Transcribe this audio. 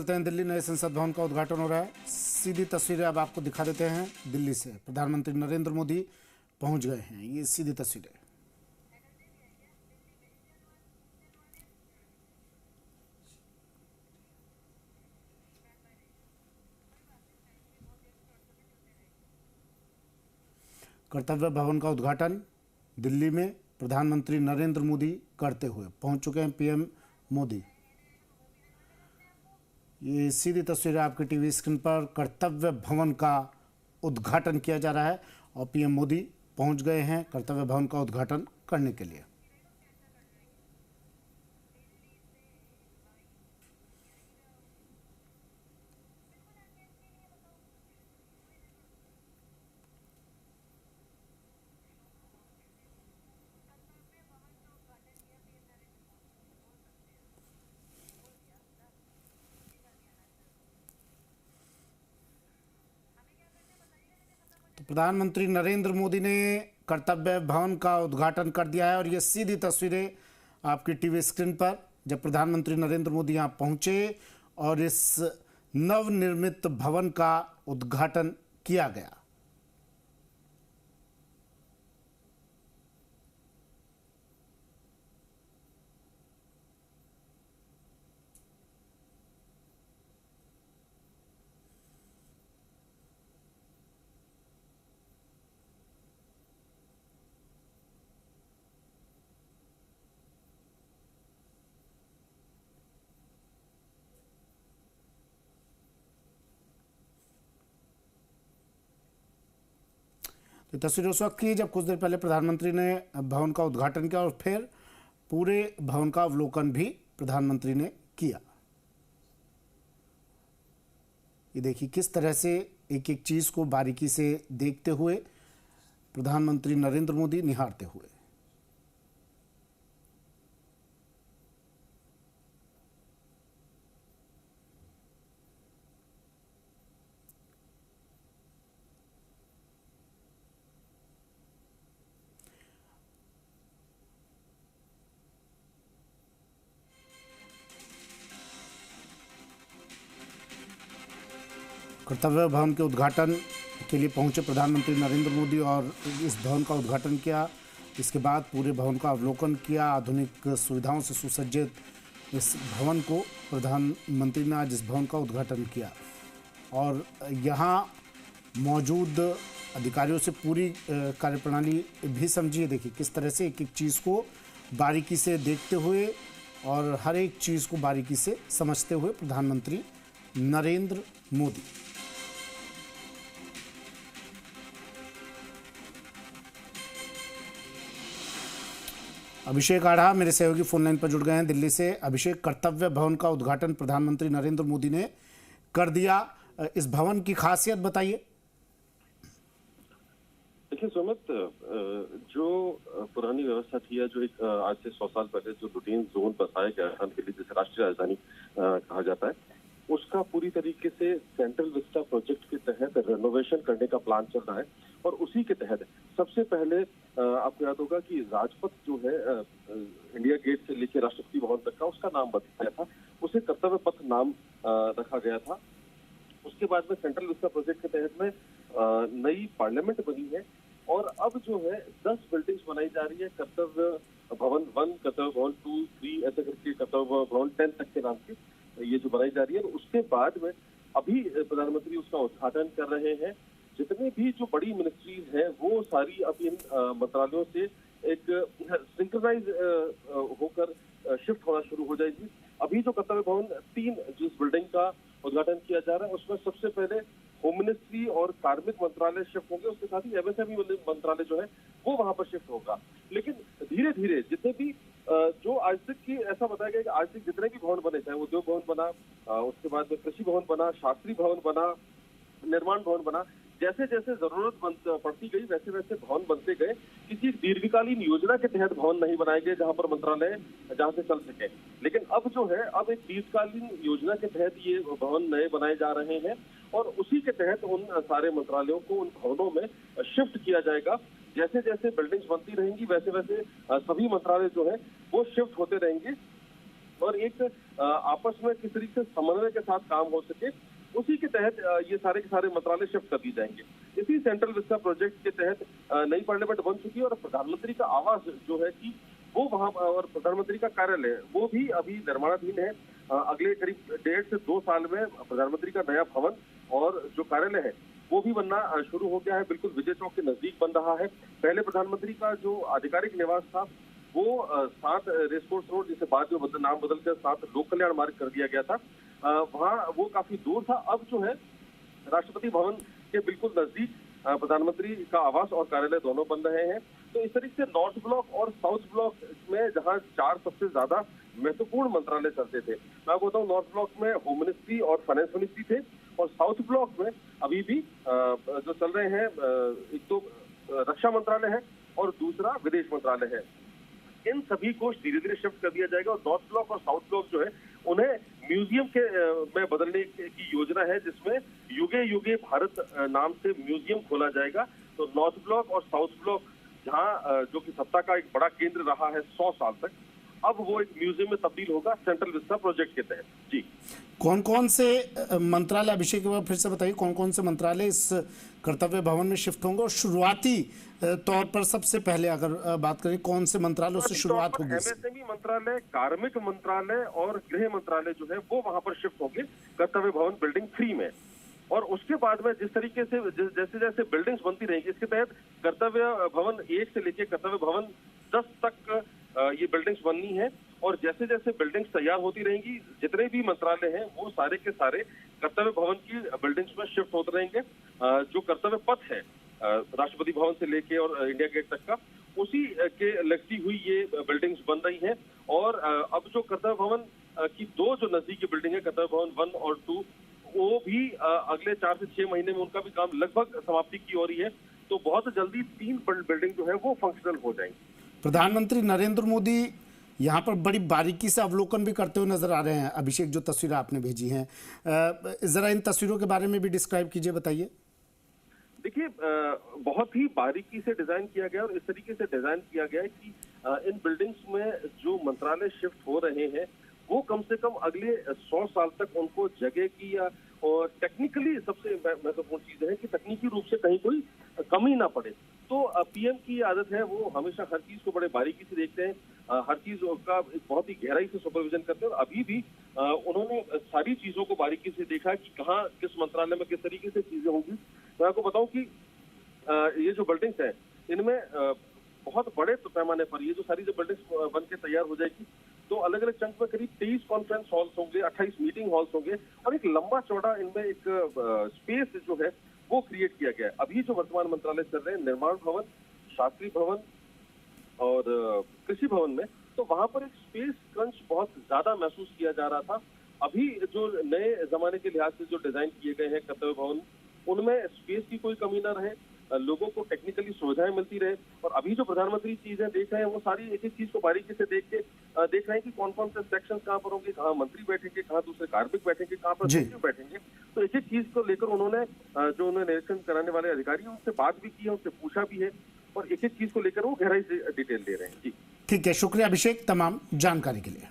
करते हैं। दिल्ली नए संसद भवन का उद्घाटन हो रहा है। सीधी तस्वीरें अब आपको दिखा देते हैं। दिल्ली से प्रधानमंत्री नरेंद्र मोदी पहुंच गए हैं। ये सीधी तस्वीरें। कर्तव्य भवन का उद्घाटन दिल्ली में प्रधानमंत्री नरेंद्र मोदी करते हुए पहुंच चुके हैं। पीएम मोदी, ये सीधी तस्वीरें आपके टीवी स्क्रीन पर। कर्तव्य भवन का उद्घाटन किया जा रहा है और पीएम मोदी पहुंच गए हैं कर्तव्य भवन का उद्घाटन करने के लिए। तो प्रधानमंत्री नरेंद्र मोदी ने कर्तव्य भवन का उद्घाटन कर दिया है और ये सीधी तस्वीरें आपकी टीवी स्क्रीन पर, जब प्रधानमंत्री नरेंद्र मोदी यहाँ पहुंचे और इस नवनिर्मित भवन का उद्घाटन किया गया। तो तस्वीरें उस वक्त की जब कुछ देर पहले प्रधानमंत्री ने भवन का उद्घाटन किया और फिर पूरे भवन का अवलोकन भी प्रधानमंत्री ने किया। ये देखिए किस तरह से एक एक चीज को बारीकी से देखते हुए प्रधानमंत्री नरेंद्र मोदी निहारते हुए। कर्तव्य भवन के उद्घाटन के लिए पहुंचे प्रधानमंत्री नरेंद्र मोदी और इस भवन का उद्घाटन किया। इसके बाद पूरे भवन का अवलोकन किया। आधुनिक सुविधाओं से सुसज्जित इस भवन को प्रधानमंत्री ने आज इस भवन का उद्घाटन किया और यहाँ मौजूद अधिकारियों से पूरी कार्यप्रणाली भी समझिए। देखिए किस तरह से एक एक चीज़ को बारीकी से देखते हुए और हर एक चीज़ को बारीकी से समझते हुए प्रधानमंत्री नरेंद्र मोदी। अभिषेक आढ़ा मेरे सहयोगी फोन लाइन पर जुड़ गए हैं दिल्ली से। अभिषेक, कर्तव्य भवन का उद्घाटन प्रधानमंत्री नरेंद्र मोदी ने कर दिया, इस भवन की खासियत बताइए। देखिए सुमित, जो पुरानी व्यवस्था थी या जो एक आज से 100 साल पहले जो रूटीन जोन बसाया गया था के लिए, जिसे राष्ट्रीय राजधानी कहा जाता है, उसका पूरी तरीके से सेंट्रल विस्टा प्रोजेक्ट के तहत रेनोवेशन करने का प्लान चल रहा है और उसी के तहत सबसे पहले आपको याद होगा कि राजपथ जो है इंडिया गेट से लेकर राष्ट्रपति भवन तक का, उसका नाम बदल गया था, उसे कर्तव्य पथ नाम रखा गया था। उसके बाद में सेंट्रल विस्टा प्रोजेक्ट के तहत में नई पार्लियामेंट बनी है और अब जो है 10 बिल्डिंग्स बनाई जा रही है। कर्तव्य भवन 1, कर्तव्य भवन 2, 3 ऐसे करके कर्तव्य भवन 10 तक के नाम से ये जो बनाई जा रही है। उसके बाद में अभी प्रधानमंत्री उसका उद्घाटन कर रहे हैं। जितने भी जो बड़ी मिनिस्ट्रीज हैं वो सारी अब इन मंत्रालयों से एक सिंक्रोनाइज होकर शिफ्ट होना शुरू हो जाएगी। अभी जो कर्तव्य भवन 3 जिस बिल्डिंग का उद्घाटन किया जा रहा है उसमें सबसे पहले होम मिनिस्ट्री और कार्मिक मंत्रालय शिफ्ट होंगे। उसके साथ ही एमएसएमई मंत्रालय जो है वो वहां पर शिफ्ट होगा। लेकिन धीरे धीरे जितने भी जो आज तक की ऐसा बताया गया कि आज तक जितने भी भवन बने, चाहे उद्योग भवन बना, उसके बाद में कृषि भवन बना, शास्त्री भवन बना, निर्माण भवन बना, जैसे जैसे जरूरत पड़ती गई वैसे वैसे भवन बनते गए। किसी दीर्घकालीन योजना के तहत भवन नहीं बनाए गए जहां पर मंत्रालय जहां से चल सके। लेकिन अब जो है अब एक दीर्घकालीन योजना के तहत ये भवन नए बनाए जा रहे हैं और उसी के तहत उन सारे मंत्रालयों को उन भवनों में शिफ्ट किया जाएगा। जैसे जैसे बिल्डिंग्स बनती रहेंगी वैसे वैसे सभी मंत्रालय जो है वो शिफ्ट होते रहेंगे। और एक आपस में किस तरीके से समन्वय के साथ काम हो सके, उसी के तहत ये सारे के सारे मंत्रालय शिफ्ट कर दिए जाएंगे। इसी सेंट्रल विस्टा प्रोजेक्ट के तहत नई पार्लियामेंट बन चुकी है और प्रधानमंत्री का आवास जो है कि वो वहां, और प्रधानमंत्री का कार्यालय वो भी अभी निर्माणाधीन है। अगले करीब 1.5 से 2 साल में प्रधानमंत्री का नया भवन और जो कार्यालय है वो भी बनना शुरू हो गया है। बिल्कुल विजय चौक के नजदीक बन रहा है। पहले प्रधानमंत्री का जो आधिकारिक निवास था वो 7 रेसकोर्स रोड, जिसे बाद में नाम बदलकर 7 लोक कल्याण मार्ग कर दिया गया था, वहाँ वो काफी दूर था। अब जो है राष्ट्रपति भवन के बिल्कुल नजदीक प्रधानमंत्री का आवास और कार्यालय दोनों बन रहे हैं। तो इस तरीके से नॉर्थ ब्लॉक और साउथ ब्लॉक में जहां 4 सबसे ज्यादा महत्वपूर्ण मंत्रालय चलते थे, मैं आपको बताऊं नॉर्थ ब्लॉक में होम मिनिस्ट्री और फाइनेंस मिनिस्ट्री थे, और साउथ ब्लॉक में अभी भी जो चल रहे हैं एक तो रक्षा मंत्रालय है और दूसरा विदेश मंत्रालय है। इन सभी को धीरे धीरे शिफ्ट कर दिया जाएगा और नॉर्थ ब्लॉक और साउथ ब्लॉक जो है उन्हें म्यूजियम के में बदलने की योजना है, जिसमें युगे युगे भारत नाम से म्यूजियम खोला जाएगा। तो नॉर्थ ब्लॉक और साउथ ब्लॉक जहां जो कि सत्ता का एक बड़ा केंद्र रहा है 100 साल तक, अब वो एक म्यूजियम में तब्दील होगा सेंट्रल विस्टा प्रोजेक्ट के तहत। जी, कौन कौन से मंत्रालय, अभिषेक फिर से बताइए, कौन कौन से मंत्रालय इस कर्तव्य भवन में शिफ्ट होंगे, और शुरुआती तौर पर सबसे पहले अगर बात करें कौन से मंत्रालयों से शुरुआत होगी? एमएसएमई मंत्रालय, कार्मिक मंत्रालय और गृह मंत्रालय जो है वो वहां पर शिफ्ट होंगे कर्तव्य भवन बिल्डिंग 3 में। और उसके बाद में जिस तरीके से जैसे जैसे बिल्डिंग्स बनती रहेंगी, इसके तहत कर्तव्य भवन 1 से लेकर कर्तव्य भवन 10 तक ये बिल्डिंग्स बननी है। और जैसे जैसे बिल्डिंग्स तैयार होती रहेंगी, जितने भी मंत्रालय हैं वो सारे के सारे कर्तव्य भवन की बिल्डिंग्स में शिफ्ट होते रहेंगे। जो कर्तव्य पथ है राष्ट्रपति भवन से लेके और इंडिया गेट तक का, उसी के लगती हुई ये बिल्डिंग्स बन रही हैं। और अब जो कर्तव्य भवन की 2 जो नजदीकी बिल्डिंग है, कर्तव्य भवन 1 और 2, वो भी अगले 4 से 6 महीने में उनका भी काम लगभग समाप्ति की ओर ही है। तो बहुत जल्दी 3 बिल्डिंग जो है वो फंक्शनल हो जाएंगी। प्रधानमंत्री नरेंद्र मोदी यहाँ पर बड़ी बारीकी से अवलोकन भी करते हुए नजर आ रहे हैं। अभिषेक, जो तस्वीरें आपने भेजी हैं, जरा इन तस्वीरों के बारे में भी डिस्क्राइब कीजिए, बताइए। देखिए, बहुत ही बारीकी से डिजाइन किया गया और इस तरीके से डिजाइन किया गया है कि इन बिल्डिंग्स में जो मंत्रालय शिफ्ट हो रहे हैं वो कम से कम अगले 100 साल तक उनको जगह की या और टेक्निकली सबसे महत्वपूर्ण चीज है कि तकनीकी रूप से कहीं कोई कमी ना पड़े। तो पीएम की आदत है, वो हमेशा हर चीज को बड़े बारीकी से देखते हैं, हर चीज का एक बहुत ही गहराई से सुपरविजन करते हैं। और अभी भी उन्होंने सारी चीजों को बारीकी से देखा कि कहाँ किस मंत्रालय में किस तरीके से चीजें होंगी। मैं आपको बताऊं कि ये जो बिल्डिंग्स है इनमें बहुत बड़े पैमाने पर ये जो सारी जो बिल्डिंग्स बन के तैयार हो जाएगी, तो अलग अलग चंक में करीब 23 कॉन्फ्रेंस हॉल्स होंगे, 28 मीटिंग हॉल्स होंगे और एक लंबा चौड़ा इनमें एक स्पेस जो है वो क्रिएट किया गया है। अभी जो वर्तमान मंत्रालय चल रहे हैं, निर्माण भवन, शास्त्री भवन और कृषि भवन में, तो वहां पर एक स्पेस क्रंच बहुत ज्यादा महसूस किया जा रहा था। अभी जो नए जमाने के लिहाज से जो डिजाइन किए गए हैं कर्तव्य भवन, उनमें स्पेस की कोई कमी ना रहे, लोगों को टेक्निकली सुविधाएं मिलती रहे। और अभी जो प्रधानमंत्री चीजें देख रहे हैं वो सारी एक एक चीज को बारीकी से देख रहे हैं कि कौन कौन से सेक्शन कहाँ पर होंगे, कहाँ मंत्री बैठेंगे, कहाँ दूसरे कार्मिक बैठेंगे, कहाँ पर सचिव बैठेंगे। तो एक एक चीज को लेकर उन्होंने जो उन्हें निरीक्षण कराने वाले अधिकारी हैं उनसे बात भी की है, उनसे पूछा भी है और एक एक चीज को लेकर वो गहराई से डिटेल दे रहे हैं। जी ठीक है, शुक्रिया अभिषेक तमाम जानकारी के लिए।